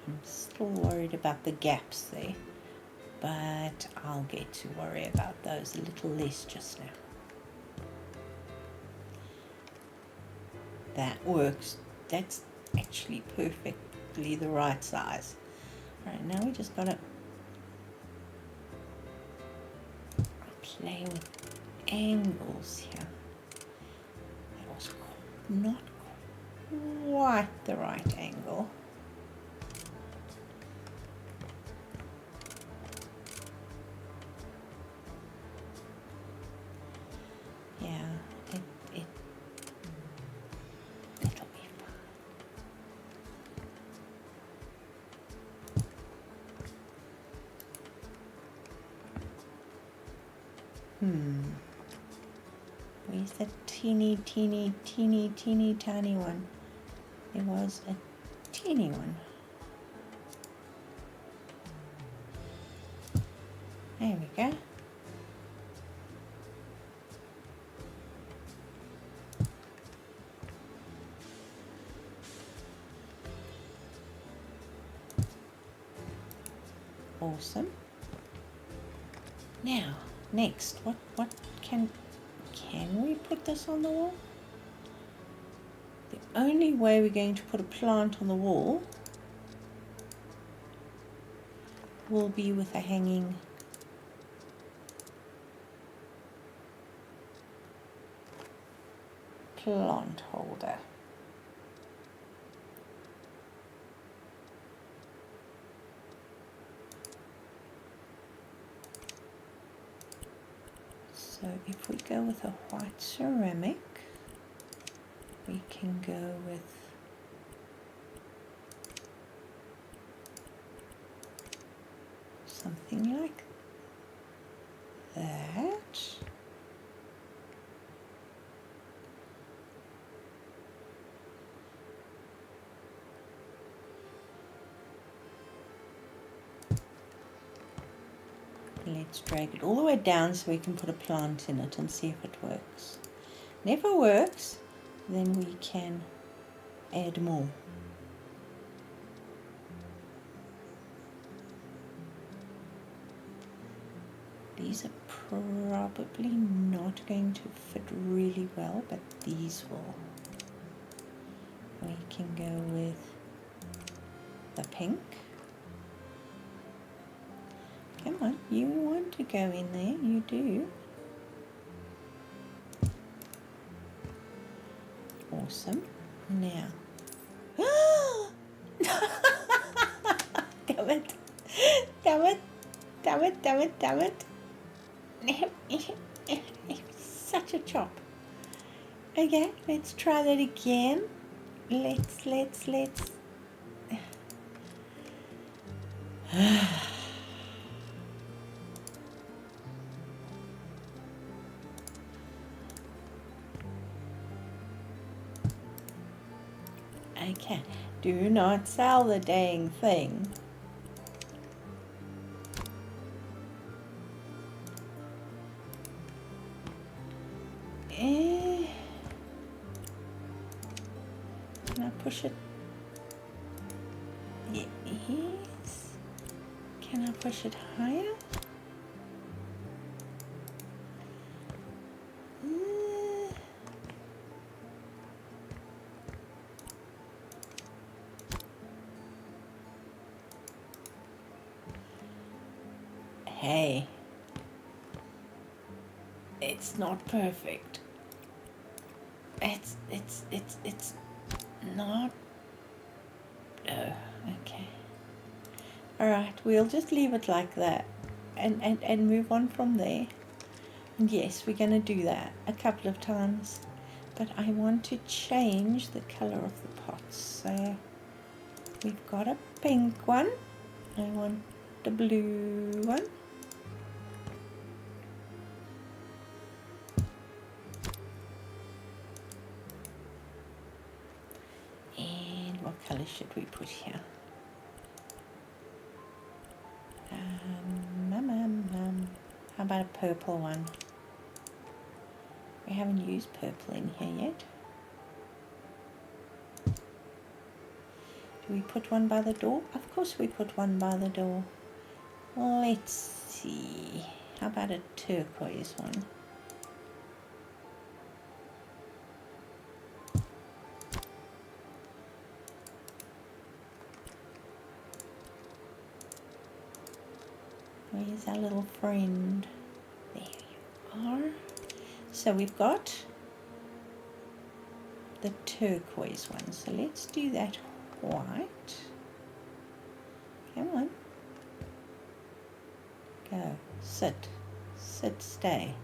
I'm still worried about the gaps there, but I'll get to worry about those a little less just now. That works. That's actually perfectly the right size. Alright, now we just gotta play with angles here. That was not quite the right angle. Where's that teeny tiny one? There was a teeny one. There we go. Awesome. Now, next, what can we put this on the wall? The only way we're going to put a plant on the wall will be with a hanging plant holder. So if we go with a white ceramic, we can go with something like that. Let's drag it all the way down so we can put a plant in it and see if it works. And if it works, then we can add more. These are probably not going to fit really well, but these will. We can go with the pink. Come on, you want to go in there, you do. Awesome. Now. Damn it. Damn it. Damn it, damn it, damn it. Such a chop. Okay, let's try that again. Let's. Okay, do not sell the dang thing. Can I push it? Yes. Can I push it higher? Hey, it's not perfect. It's not. Oh, okay. All right, we'll just leave it like that, and move on from there. And yes, we're going to do that a couple of times, but I want to change the color of the pots. So we've got a pink one. I want the blue one. What colour should we put here? How about a purple one? We haven't used purple in here yet. Do we put one by the door? Of course we put one by the door. Let's see. How about a turquoise one? Where's our little friend? There you are. So we've got the turquoise one. So let's do that white. Come on. Go. Sit. Sit, stay.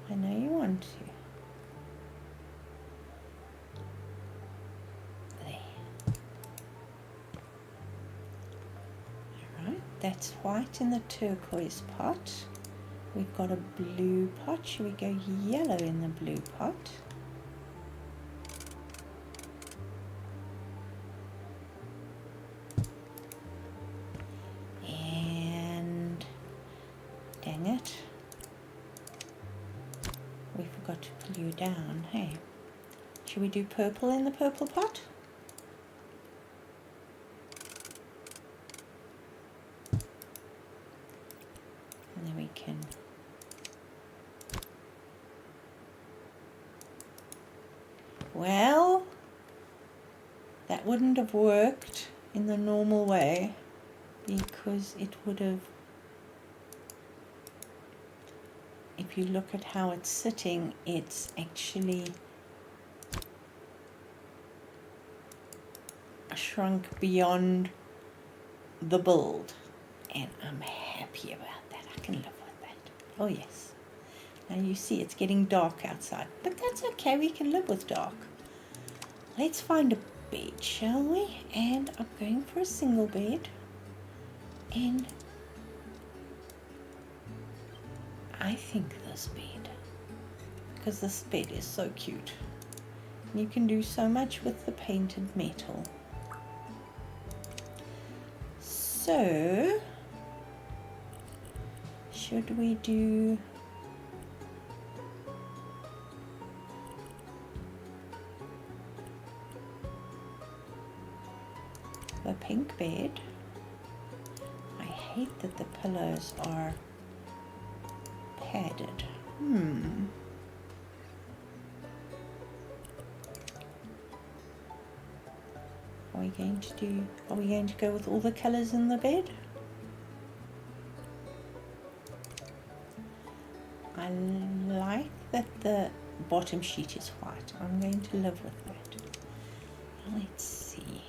I know you want to. That's white in the turquoise pot. We've got a blue pot. Should we go yellow in the blue pot? And dang it, we forgot to pull you down, hey. Should we do purple in the purple pot? And then we can well, that wouldn't have worked in the normal way because it would have, if you look at how it's sitting, it's actually shrunk beyond the build, and I'm happy about that. I can live with that. Oh yes. Now you see it's getting dark outside, but that's okay, we can live with dark. Let's find a bed, shall we? And I'm going for a single bed, and I think this bed, because this bed is so cute. You can do so much with the painted metal. So, should we do the pink bed? I hate that the pillows are padded. Are we going to go with all the colors in the bed? I like that the bottom sheet is white. I'm going to live with that. Let's see.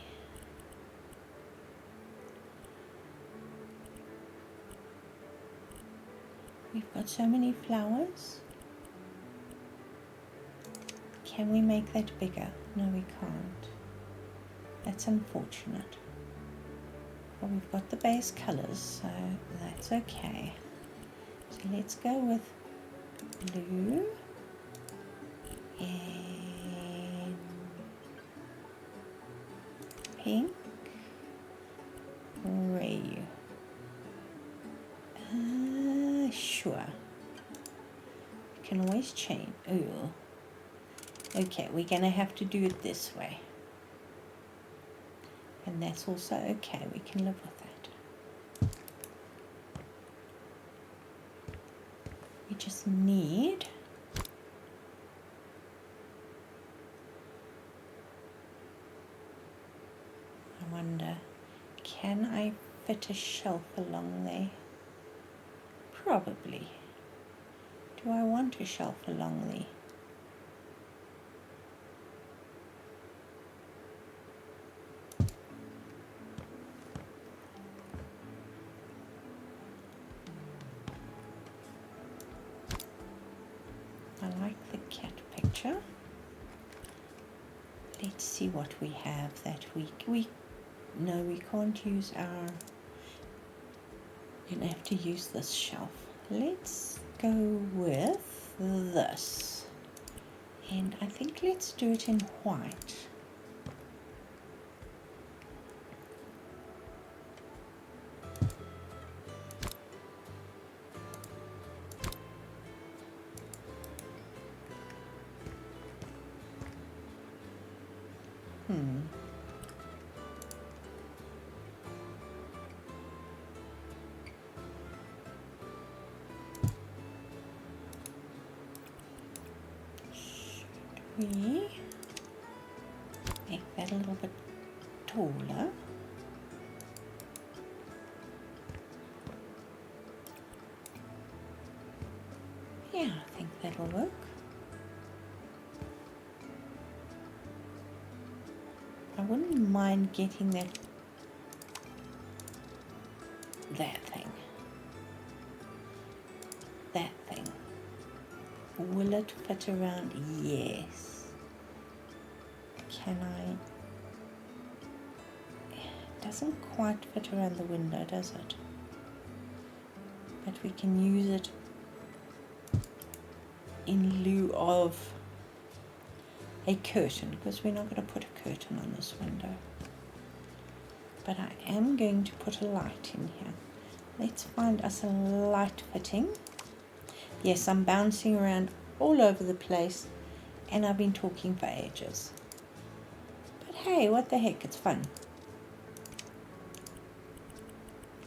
We've got so many flowers. Can we make that bigger? No, we can't. That's unfortunate. But we've got the base colors, so that's okay. So let's go with blue and pink, gray. Sure. You can always change. Ooh. Okay, we're gonna have to do it this way. And that's also okay, we can live with that. We just need I wonder, can I fit a shelf along there? Probably. Do I want a shelf along there? I like the cat picture. Let's see what we have that week. No, we can't use our, we're gonna have to use this shelf. Let's go with this. And I think let's do it in white. We make that a little bit taller. Yeah, I think that'll work. I wouldn't mind getting that thing. That thing. Will it fit around? Yes. Can I? It doesn't quite fit around the window, does it? But we can use it in lieu of a curtain, because we're not going to put a curtain on this window. But I am going to put a light in here. Let's find us a light fitting. Yes, I'm bouncing around all over the place and I've been talking for ages. But hey, what the heck, it's fun.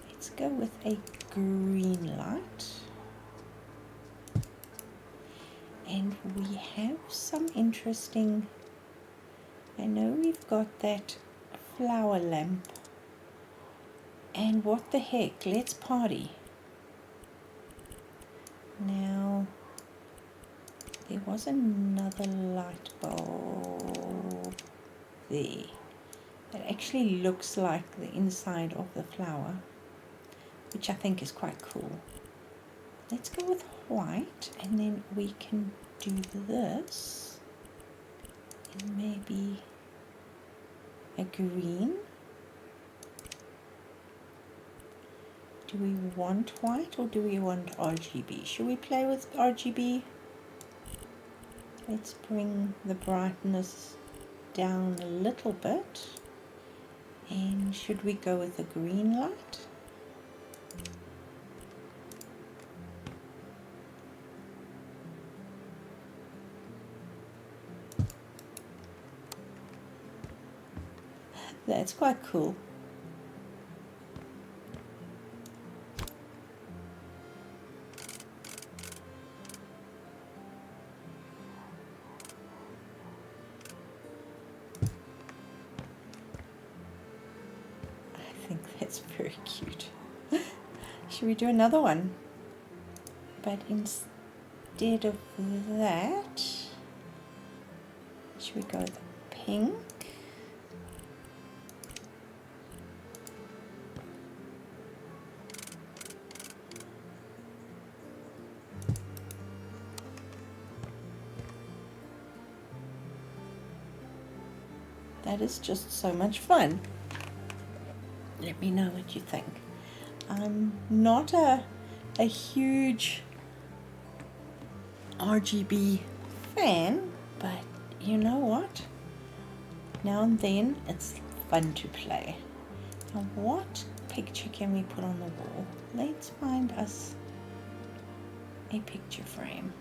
Let's go with a green light. And we have some interesting, I know we've got that flower lamp. And what the heck, let's party. Now, there was another light bulb there. It actually looks like the inside of the flower, which I think is quite cool. Let's go with white, and then we can do this, and maybe a green. Do we want white or do we want RGB? Should we play with RGB? Let's bring the brightness down a little bit. And should we go with a green light? That's quite cool. I think that's very cute. Should we do another one? But instead of that, should we go with pink? That is just so much fun. Let me know what you think. I'm not a huge RGB fan, but you know what? Now and then it's fun to play. Now what picture can we put on the wall? Let's find us a picture frame.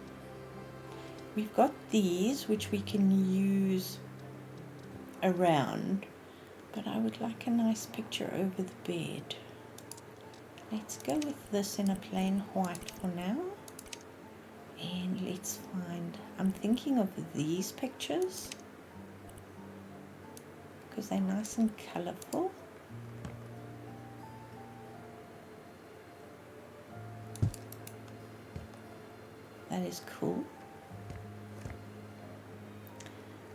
We've got these which we can use around, but I would like a nice picture over the bed. Let's go with this in a plain white for now. And let's find, I'm thinking of these pictures because they're nice and colorful. That is cool.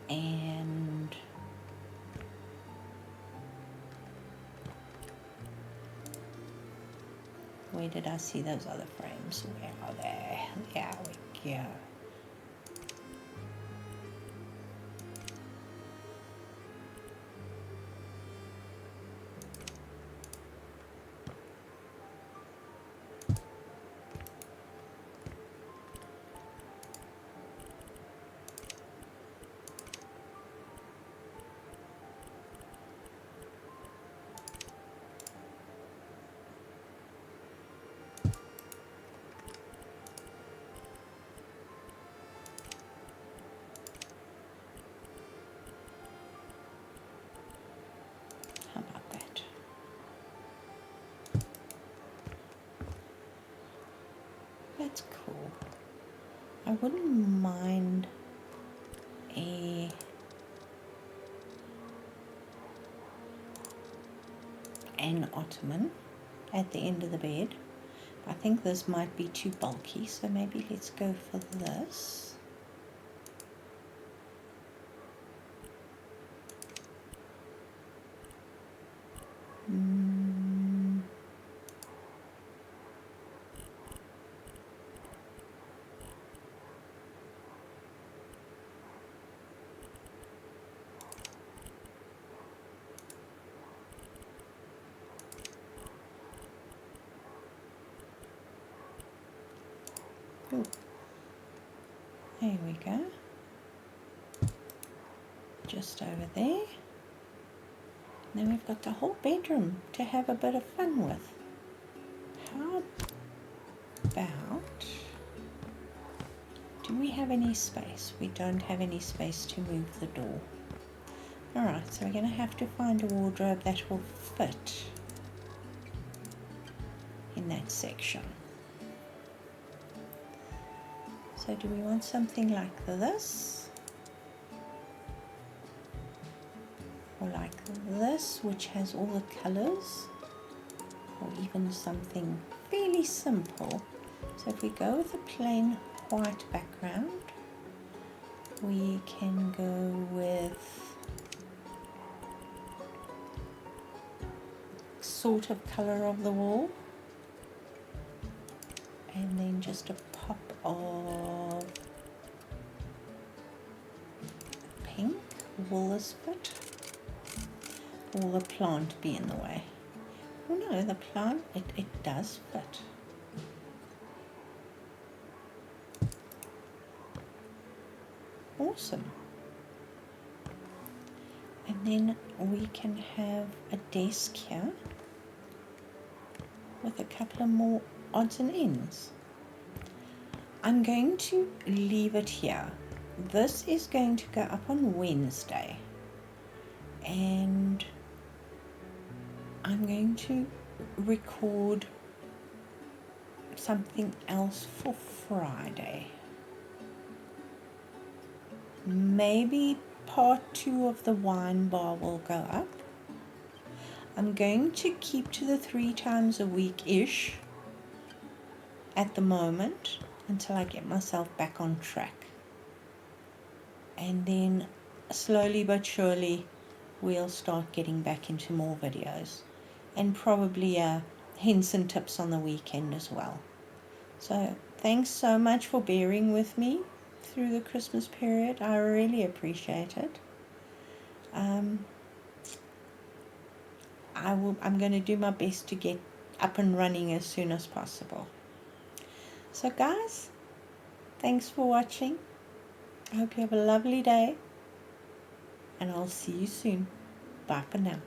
And where did I see those other frames? Where are they? There we go. How about that? That's cool. I wouldn't mind an ottoman at the end of the bed. I think this might be too bulky, so maybe let's go for this. Ooh. There we go. Just over there. Then we've got the whole bedroom to have a bit of fun with. How about, do we have any space? We don't have any space to move the door. Alright, so we're going to have to find a wardrobe that will fit in that section. So do we want something like this? Or like this, which has all the colors? Or even something fairly simple. So if we go with a plain white background, we can go with sort of color of the wall, and then just a pop of pink. Will this fit? Or will the plant be in the way? Oh no, the plant, it does fit. Awesome. And then we can have a desk here with a couple of more odds and ends. I'm going to leave it here. This is going to go up on Wednesday, and I'm going to record something else for Friday. Maybe part 2 of the wine bar will go up. I'm going to keep to the 3 times a week-ish at the moment until I get myself back on track. And then slowly but surely we'll start getting back into more videos, and probably hints and tips on the weekend as well. So thanks so much for bearing with me through the Christmas period. I really appreciate it. I'm going to do my best to get up and running as soon as possible. So guys, thanks for watching. I hope you have a lovely day, and I'll see you soon. Bye for now.